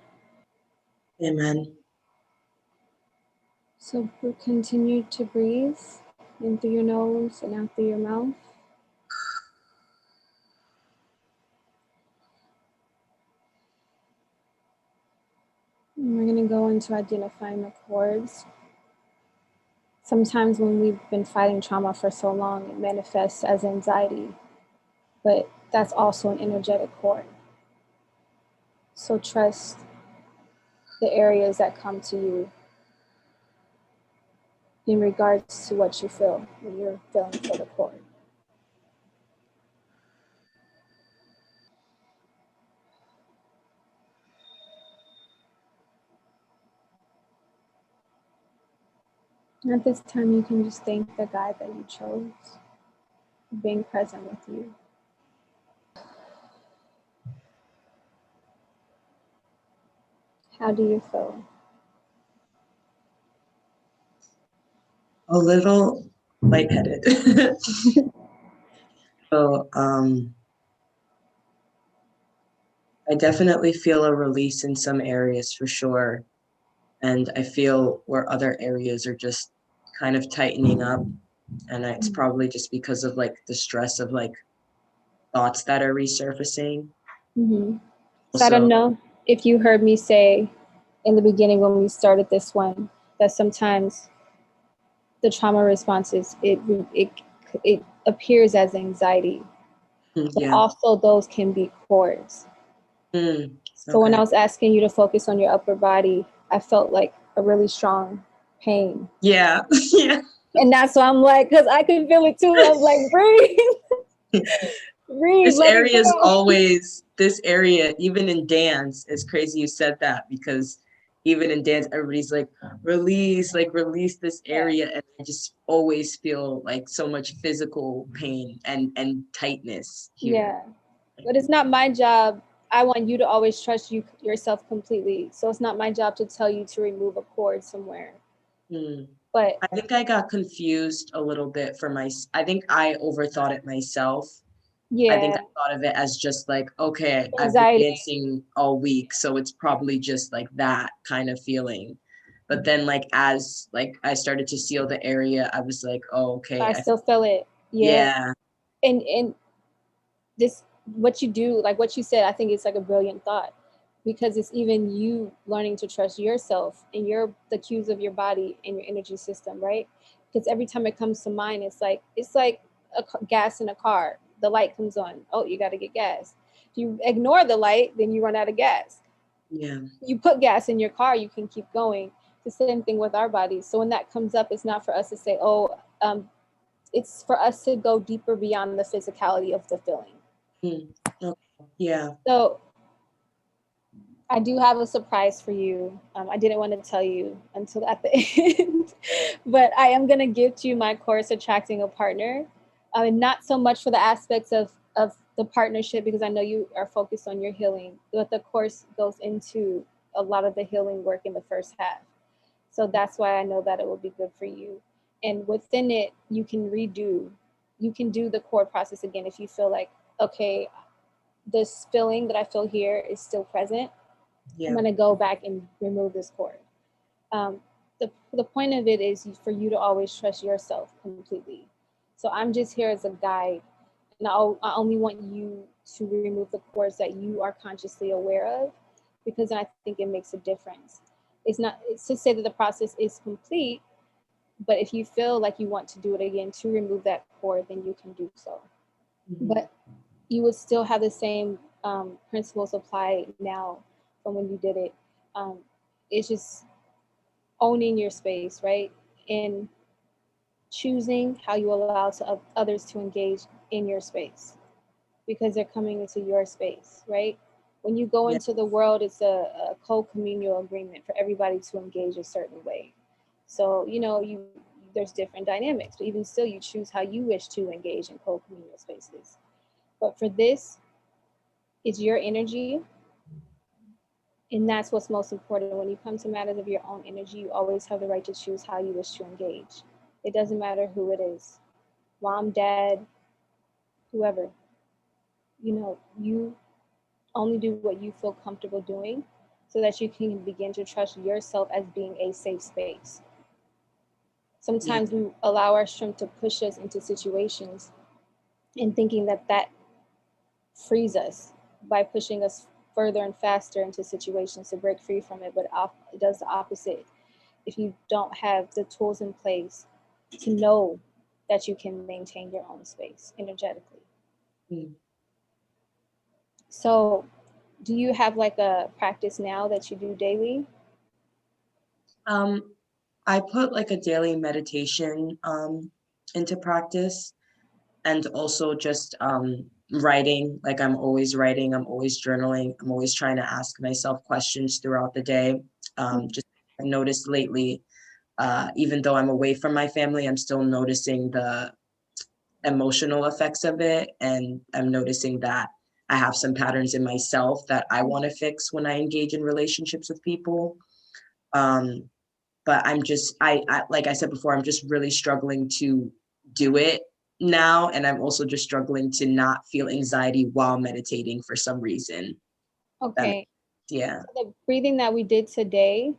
Amen. So continue to breathe in through your nose and out through your mouth. And we're going to go into identifying the cords. Sometimes when we've been fighting trauma for so long, it manifests as anxiety, but that's also an energetic cord. So trust the areas that come to you in regards to what you feel when you're feeling for the cord. And at this time, you can just thank the guide that you chose for being present with you. How do you feel? A little lightheaded. So I definitely feel a release in some areas for sure. And I feel where other areas are just kind of tightening up. And it's probably just because of like the stress of like thoughts that are resurfacing. Mm-hmm. So I don't know if you heard me say in the beginning when we started this one, that sometimes the trauma responses, it appears as anxiety. But also those can be cords. So when I was asking you to focus on your upper body, I felt like a really strong pain. Yeah. And that's why I'm like, because I can feel it too. I'm like, breathe. Breathe. This area is always, this area, even in dance, it's crazy you said that, because even in dance, everybody's like, release this area. And I just always feel like so much physical pain and tightness here. Yeah. But it's not my job. I want you to always trust yourself completely. So it's not my job to tell you to remove a cord somewhere. But I think I got confused a little bit I think I overthought it myself. Yeah. I think I thought of it as just like, okay, anxiety. I've been dancing all week, so it's probably just like that kind of feeling. But then like as like I started to seal the area, I was like, oh, okay. I still feel it. Yeah. And this, what you do, like what you said, I think it's like a brilliant thought, because it's even you learning to trust yourself and the cues of your body and your energy system, right? Because every time it comes to mind, it's like gas in a car. The light comes on. Oh, you got to get gas. If you ignore the light, then you run out of gas. Yeah. You put gas in your car, you can keep going. The same thing with our bodies. So when that comes up, it's not for us to say, it's for us to go deeper beyond the physicality of the feeling. Okay. Yeah. So I do have a surprise for you. I didn't want to tell you until at the end, but I am going to gift you my course, Attracting a Partner. And not so much for the aspects of the partnership, because I know you are focused on your healing, but the course goes into a lot of the healing work in the first half. So that's why I know that it will be good for you. And within it, you can do the core process again if you feel like, okay, this feeling that I feel here is still present. Yeah. I'm going to go back and remove this cord. the point of it is for you to always trust yourself completely. So I'm just here as a guide, and I only want you to remove the cords that you are consciously aware of, because I think it makes a difference. It's to say that the process is complete, but if you feel like you want to do it again to remove that cord, then you can do so. But you would still have the same principles apply now from when you did it. It's just owning your space, right? And choosing how you allow others to engage in your space, because they're coming into your space, right? When you go into the world, it's a co-communal agreement for everybody to engage a certain way. So, there's different dynamics, but even still, you choose how you wish to engage in co-communal spaces. But for this, it's your energy, and that's what's most important. When you come to matters of your own energy, you always have the right to choose how you wish to engage. It doesn't matter who it is, mom, dad, whoever. You only do what you feel comfortable doing, so that you can begin to trust yourself as being a safe space. Sometimes we allow our strength to push us into situations and thinking that frees us by pushing us further and faster into situations to break free from it, but it does the opposite if you don't have the tools in place to know that you can maintain your own space energetically. So do you have like a practice now that you do daily? I put like a daily meditation into practice, and also just writing. Like I'm always writing, I'm always journaling, I'm always trying to ask myself questions throughout the day. Just I noticed lately, even though I'm away from my family, I'm still noticing the emotional effects of it, and I'm noticing that I have some patterns in myself that I want to fix when I engage in relationships with people. But I'm just, I like I said before, I'm just really struggling to do it now. And I'm also just struggling to not feel anxiety while meditating for some reason. Okay. Yeah. So the breathing that we did today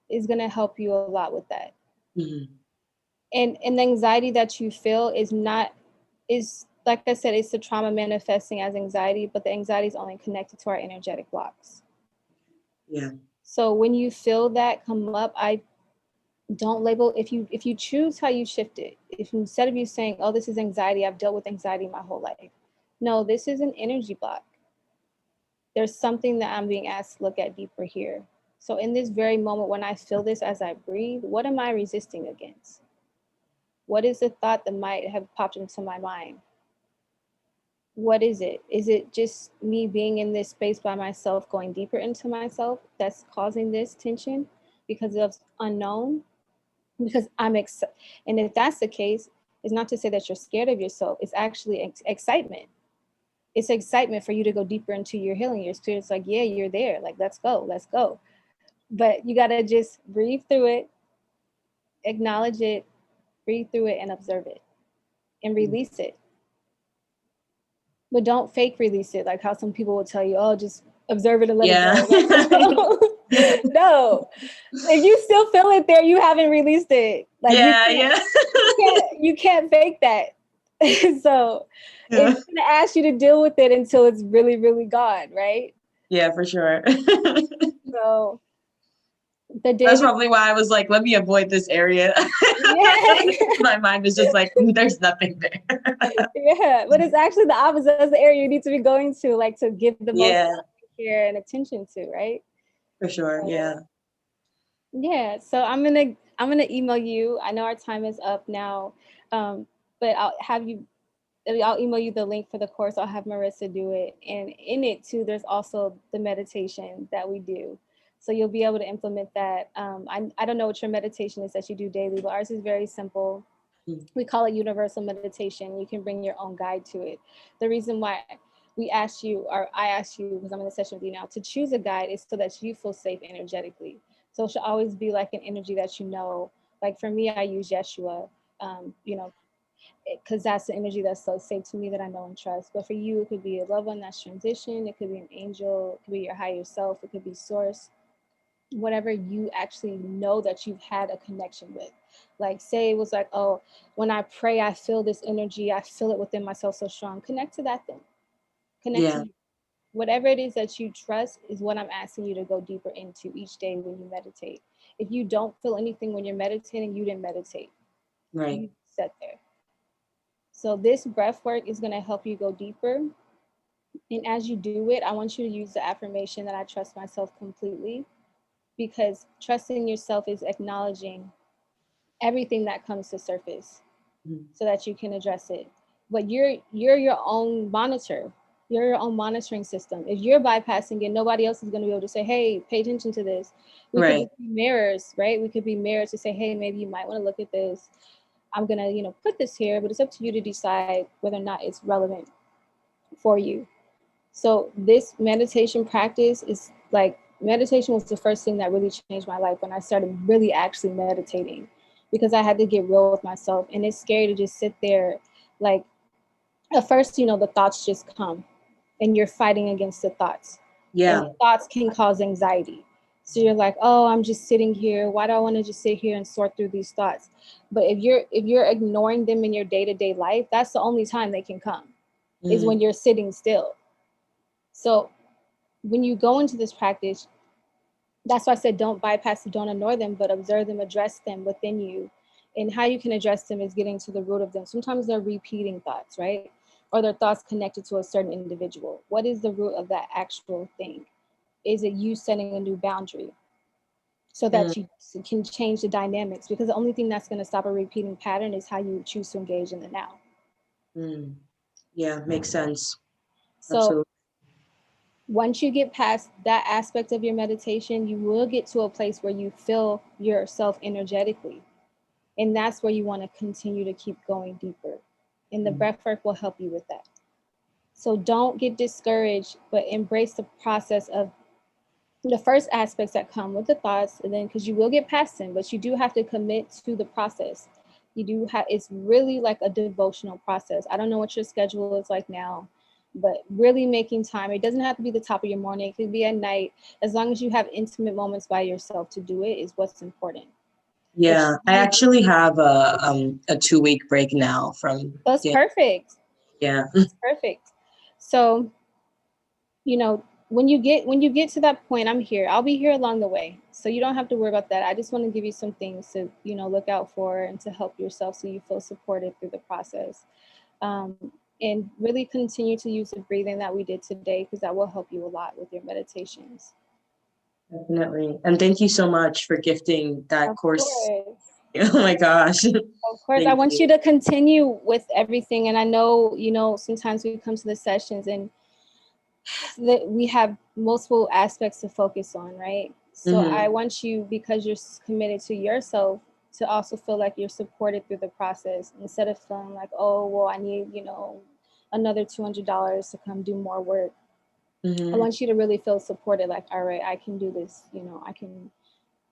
is going to help you a lot with that. And the anxiety that you feel is like I said, it's the trauma manifesting as anxiety, but the anxiety is only connected to our energetic blocks. Yeah. So when you feel that come up, I don't label. If you choose how you shift it, if instead of you saying, oh, this is anxiety, I've dealt with anxiety my whole life. No, this is an energy block. There's something that I'm being asked to look at deeper here. So in this very moment, when I feel this as I breathe, what am I resisting against? What is the thought that might have popped into my mind? What is it? Is it just me being in this space by myself, going deeper into myself, that's causing this tension because of unknown? Because and if that's the case, it's not to say that you're scared of yourself. It's actually excitement. It's excitement for you to go deeper into your healing. Your spirit's like, yeah, you're there. Like, let's go. But you got to just breathe through it, acknowledge it, breathe through it, and observe it and release it. But don't fake release it, like how some people will tell you, oh, just observe it and let it go. Like, no. If you still feel it there, you haven't released it. Like you can't fake that. So it's gonna ask you to deal with it until it's really, really gone, right? Yeah, for sure. So that's probably why I was like, let me avoid this area. My mind is just like, there's nothing there. Yeah, but it's actually the opposite. That's the area you need to be going to, like to give the most care and attention to, right? For sure. Yeah. So I'm gonna email you. I know our time is up now, but I'll email you the link for the course. I'll have Marissa do it, and in it too, there's also the meditation that we do. So you'll be able to implement that. I don't know what your meditation is that you do daily, but ours is very simple. We call it universal meditation. You can bring your own guide to it. The reason why I asked you, because I'm in a session with you now, to choose a guide is so that you feel safe energetically. So it should always be like an energy that you know. Like for me, I use Yeshua, because that's the energy that's so safe to me that I know and trust. But for you, it could be a loved one that's transitioned. It could be an angel. It could be your higher self. It could be source. whatever you actually know that you've had a connection with. Like, say it was like, oh, when I pray, I feel this energy, I feel it within myself so strong. Connect to that thing. Connect to Yeah. you. Whatever it is that you trust is what I'm asking you to go deeper into each day when you meditate. If you don't feel anything when you're meditating, you didn't meditate. Right. You sat there. So this breath work is going to help you go deeper. And as you do it, I want you to use the affirmation that I trust myself completely, because trusting yourself is acknowledging everything that comes to surface Mm. so that you can address it. But you're your own monitor. You're your own monitoring system. If you're bypassing it, nobody else is going to be able to say, hey, pay attention to this. We could Right. just be mirrors, right? We could be mirrors to say, hey, maybe you might want to look at this. I'm going to, put this here, but it's up to you to decide whether or not it's relevant for you. So this meditation practice is like, meditation was the first thing that really changed my life when I started really actually meditating, because I had to get real with myself. And it's scary to just sit there. Like, at first, the thoughts just come and you're fighting against the thoughts. And Yeah. the thoughts can cause anxiety. So you're like, oh, I'm just sitting here. Why do I want to just sit here and sort through these thoughts? But if you're ignoring them in your day-to-day life, that's the only time they can come, is Mm. when you're sitting still. So when you go into this practice, that's why I said don't bypass it, don't ignore them, but observe them, address them within you. And how you can address them is getting to the root of them. Sometimes they're repeating thoughts, right? Or their thoughts connected to a certain individual. What is the root of that actual thing? Is it you setting a new boundary so Mm. that you can change the dynamics? Because the only thing that's going to stop a repeating pattern is how you choose to engage in the now. Mm. Yeah, makes sense. So Absolutely. once you get past that aspect of your meditation, you will get to a place where you feel yourself energetically. And that's where you want to continue to keep going deeper. And the Mm. breath work will help you with that. So don't get discouraged, but embrace the process of the first aspects that come with the thoughts. And then, because you will get past them, but you do have to commit to the process. You do have, it's really like a devotional process. I don't know what your schedule is like now, but really making time. It doesn't have to be the top of your morning. It could be at night. As long as you have intimate moments by yourself to do it is what's important. Yeah, I actually have a 2 week break now from That's Dan. perfect. Yeah. That's perfect. So, when you get to that point, I'm here. I'll be here along the way. So you don't have to worry about that. I just want to give you some things to, look out for and to help yourself so you feel supported through the process. And really continue to use the breathing that we did today, because that will help you a lot with your meditations. Definitely. And thank you so much for gifting that Of course. course. Oh my gosh. Of course, I Thank want you. you to continue with everything. And I know, sometimes we come to the sessions and that we have multiple aspects to focus on, right? So I Mm-hmm. want you, because you're committed to yourself, to also feel like you're supported through the process, instead of feeling like, oh, well, I need, another $200 to come do more work. I Mm-hmm. want you to really feel supported, like, all right, I can do this.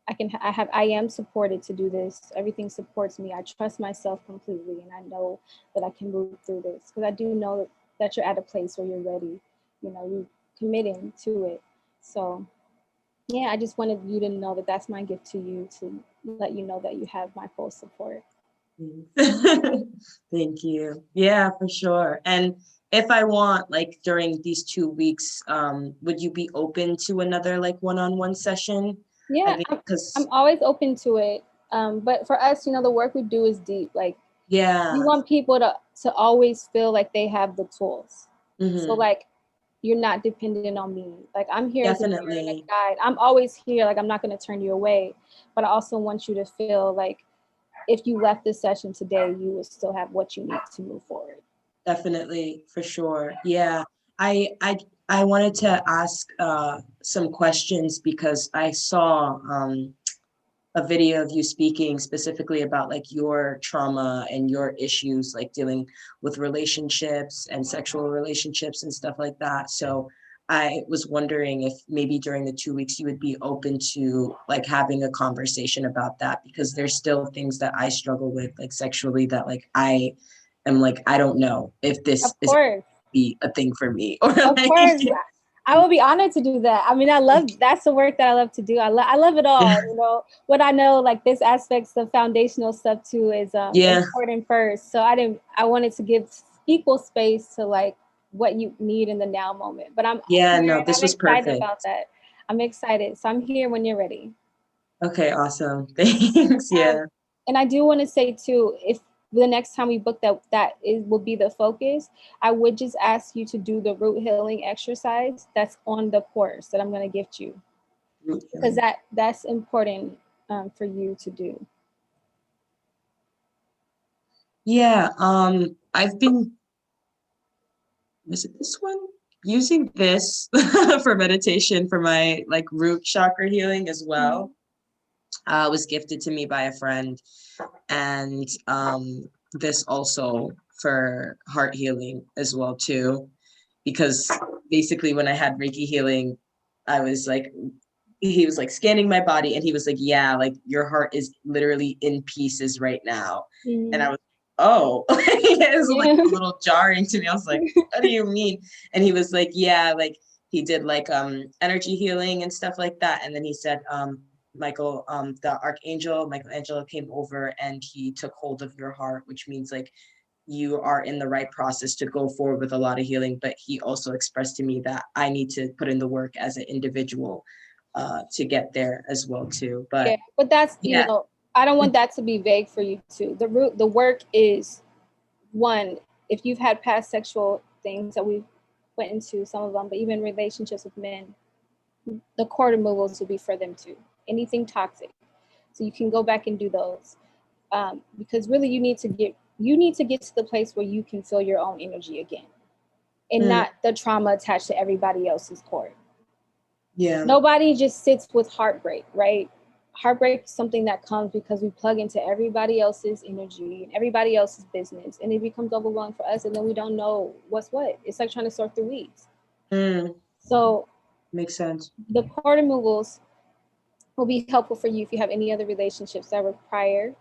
I am supported to do this. Everything supports me. I trust myself completely, and I know that I can move through this, because I do know that you're at a place where you're ready. You're committing to it. So, yeah, I just wanted you to know that that's my gift to you, to let you know that you have my full support. Thank you. Yeah, for sure. And if I want, like during these 2 weeks, would you be open to another like one-on-one session? I Yeah, mean, I'm because always open to it. But for us, the work we do is deep. Like, we yeah, want people to always feel like they have the tools. So, mm-hmm, like, you're not dependent on me. Like, I'm here as a mirror and a definitely. guide. I'm always here. Like, I'm not going to turn you away, but I also want you to feel like if you left this session today, you would still have what you need to move forward. Definitely, for sure. Yeah. I I I wanted to ask some questions because I saw a video of you speaking specifically about like your trauma and your issues like dealing with relationships and sexual relationships and stuff like that. So I was wondering if maybe during the 2 weeks you would be open to like having a conversation about that, because there's still things that I struggle with like sexually that like I am like I don't know if Of this is course. be a thing for me or Of like course. I would be honored to do that. I mean, that's the work that I love to do. I love it all. You know, what I know, like this aspects of foundational stuff too is important first. So I wanted to give equal space to like what you need in the now moment. But I'm this was excited perfect about that. I'm excited. So I'm here when you're ready. Okay, awesome. Thanks. Yeah. And I do want to say too, if the next time we book will be the focus, I would just ask you to do the root healing exercise that's on the course that I'm going to gift you, because that's important for you to do. Yeah. I've been, is it this one? Using this for meditation for my like root chakra healing as well. Was gifted to me by a friend, and this also for heart healing as well too, because basically when I had Reiki healing, I was like, he was like scanning my body and he was like, yeah, like your heart is literally in pieces right now. And I was, oh, it was like a little jarring to me. I was like, what do you mean? And he was like, yeah, like he did like energy healing and stuff like that. And then he said, the archangel Michelangelo came over and he took hold of your heart, which means like you are in the right process to go forward with a lot of healing. But he also expressed to me that I need to put in the work as an individual to get there as well too. But that's, you know, I don't want that to be vague for you too. The work is, one, if you've had past sexual things that we've went into, some of them, but even relationships with men, the core removals will be for them too. Anything toxic. So you can go back and do those. Because really you need to get to the place where you can feel your own energy again, and not the trauma attached to everybody else's cord. Yeah. Nobody just sits with heartbreak, right? Heartbreak is something that comes because we plug into everybody else's energy and everybody else's business, and it becomes overwhelming for us, and then we don't know what's what. It's like trying to sort through weeds. So makes sense. The cord removals will be helpful for you if you have any other relationships that were prior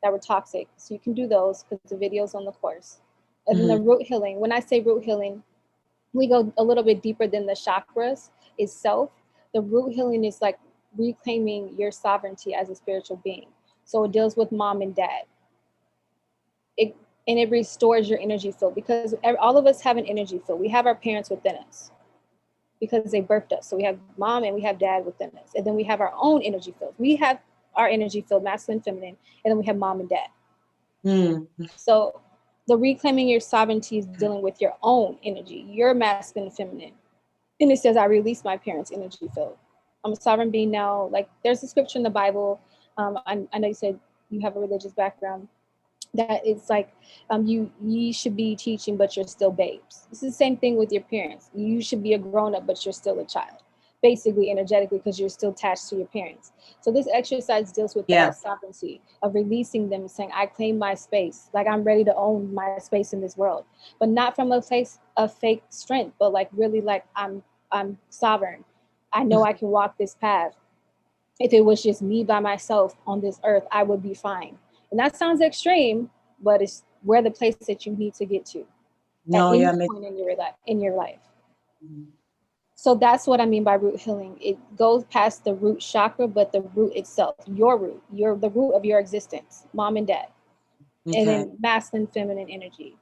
that were toxic. So you can do those because the video's on the course. And then the root healing, when I say root healing, we go a little bit deeper than the chakras itself. The root healing is like reclaiming your sovereignty as a spiritual being. So it deals with mom and dad. It restores your energy field, because all of us have an energy field. We have our parents within us because they birthed us. So we have mom and we have dad within us. And then we have our own energy field. We have our energy field, masculine, feminine, and then we have mom and dad. So the reclaiming your sovereignty is dealing with your own energy, your masculine and feminine. And it says, I release my parents' energy field. I'm a sovereign being now. Like there's a scripture in the Bible. I know you said you have a religious background, that it's like, ye should be teaching, but you're still babes. It's the same thing with your parents. You should be a grown-up, but you're still a child, basically energetically, because you're still attached to your parents. So this exercise deals with that sovereignty of releasing them and saying, I claim my space. Like I'm ready to own my space in this world, but not from a place of fake strength, but like really like I'm sovereign. I know I can walk this path. If it was just me by myself on this earth, I would be fine. And that sounds extreme, but it's where the place that you need to get to at any point in your life. So that's what I mean by root healing. It goes past the root chakra, but the root itself, your root, the root of your existence, mom and dad, and then masculine, feminine energy.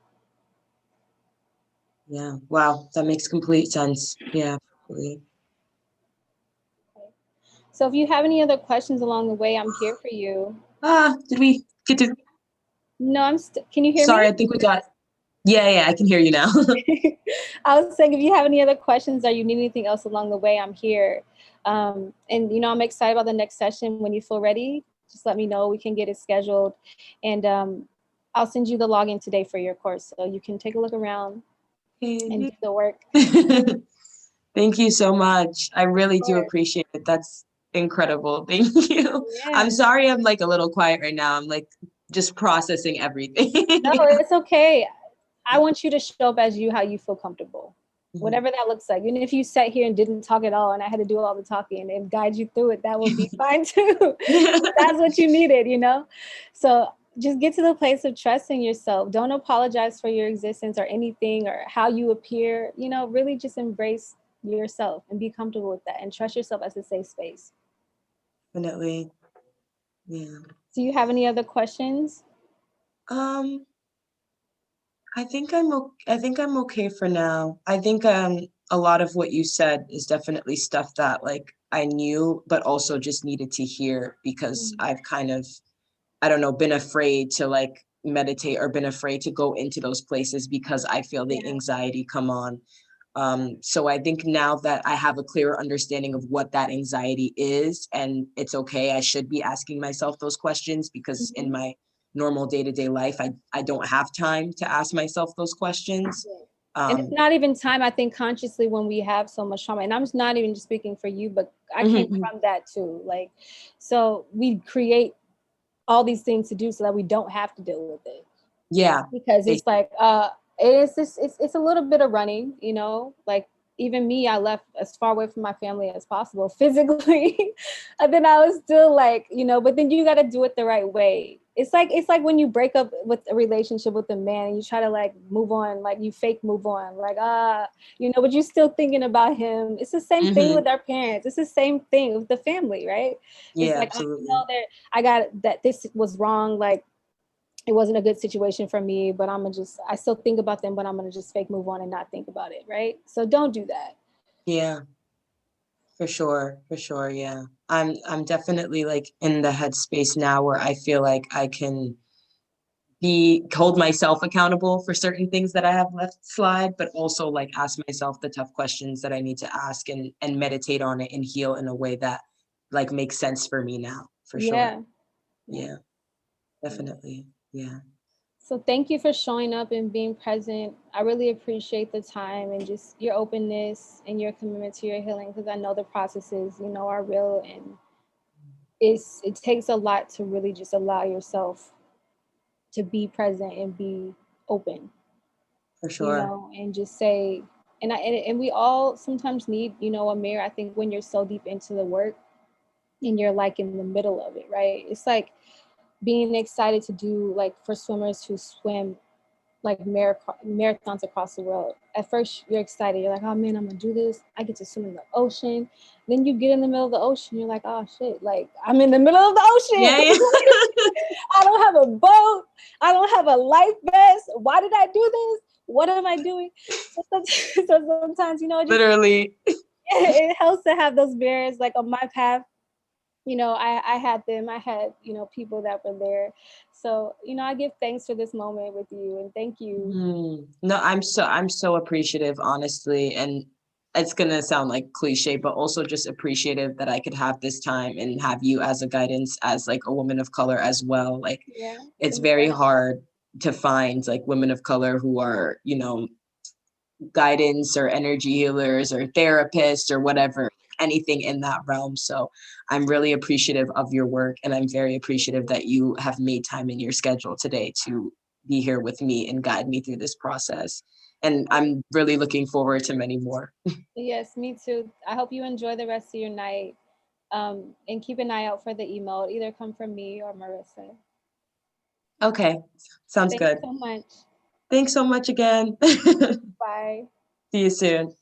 Yeah. Wow. That makes complete sense. Yeah. Absolutely. So if you have any other questions along the way, I'm here for you. Did we get to? No, can you hear me? Sorry, I think we got. Yeah, I can hear you now. I was saying, if you have any other questions or you need anything else along the way, I'm here. And, I'm excited about the next session. When you feel ready, just let me know. We can get it scheduled. And I'll send you the login today for your course, so you can take a look around and do the work. Thank you so much. I really do appreciate it. That's incredible. Thank you. Yeah. I'm sorry I'm like a little quiet right now. I'm like just processing everything. No, it's okay. I want you to show up as you, how you feel comfortable, whatever that looks like. Even if you sat here and didn't talk at all and I had to do all the talking and guide you through it, that would be fine too. That's what you needed, So just get to the place of trusting yourself. Don't apologize for your existence or anything or how you appear, really just embrace yourself and be comfortable with that and trust yourself as a safe space. Definitely. Yeah. Do you have any other questions? I think I'm okay for now. I think a lot of what you said is definitely stuff that like I knew, but also just needed to hear because I've kind of, I don't know, been afraid to like meditate or been afraid to go into those places because I feel the anxiety come on. So I think now that I have a clearer understanding of what that anxiety is, and it's okay, I should be asking myself those questions because in my normal day-to-day life, I don't have time to ask myself those questions. And it's not even time, I think, consciously when we have so much trauma. And I'm just not even just speaking for you, but I came from that too. Like, so we create all these things to do so that we don't have to deal with it. Yeah. Because it's like, it's a little bit of running, you know, like even me, I left as far away from my family as possible physically. And then I was still like, you know, but then you got to do it the right way. It's like when you break up with a relationship with a man and you try to like move on, like you fake move on, like, you know, but you're still thinking about him. It's the same thing with our parents. It's the same thing with the family, right? Yeah, it's like, absolutely. I know that I got that this was wrong. Like, it wasn't a good situation for me, but I still think about them, but I'm going to just fake move on and not think about it. Right. So don't do that. Yeah, for sure. For sure. Yeah. I'm definitely like in the headspace now where I feel like I can hold myself accountable for certain things that I have left slide, but also like ask myself the tough questions that I need to ask and meditate on it and heal in a way that like makes sense for me now, for sure. Yeah, definitely. Yeah. So thank you for showing up and being present. I really appreciate the time and just your openness and your commitment to your healing, because I know the processes, you know, are real, and it takes a lot to really just allow yourself to be present and be open, For you sure. know, and just say, and we all sometimes need, you know, a mirror. I think when you're so deep into the work and you're like in the middle of it, right? It's like being excited to do, like, for swimmers who swim like marathons across the world. At first you're excited, you're like, oh man, I'm gonna do this, I get to swim in the ocean. Then you get in the middle of the ocean, you're like, oh shit, like I'm in the middle of the ocean. Yeah. I don't have a boat, I don't have a life vest, why did I do this, what am I doing? So sometimes, you know, just Literally. it helps to have those barriers. Like on my path, you know, I had them, I had, you know, people that were there. So, you know, I give thanks for this moment with you, and thank you. No, I'm so appreciative, honestly. And it's gonna sound like cliche, but also just appreciative that I could have this time and have you as a guidance as like a woman of color as well. Like Yeah. it's very hard to find like women of color who are, you know, guidance or energy healers or therapists or whatever, anything in that realm. So I'm really appreciative of your work, and I'm very appreciative that you have made time in your schedule today to be here with me and guide me through this process. And I'm really looking forward to many more. Yes, me too. I hope you enjoy the rest of your night. And keep an eye out for the email. It'll either come from me or Marissa. Okay, sounds Thanks good. so much. Thanks so much again. Bye. See you soon.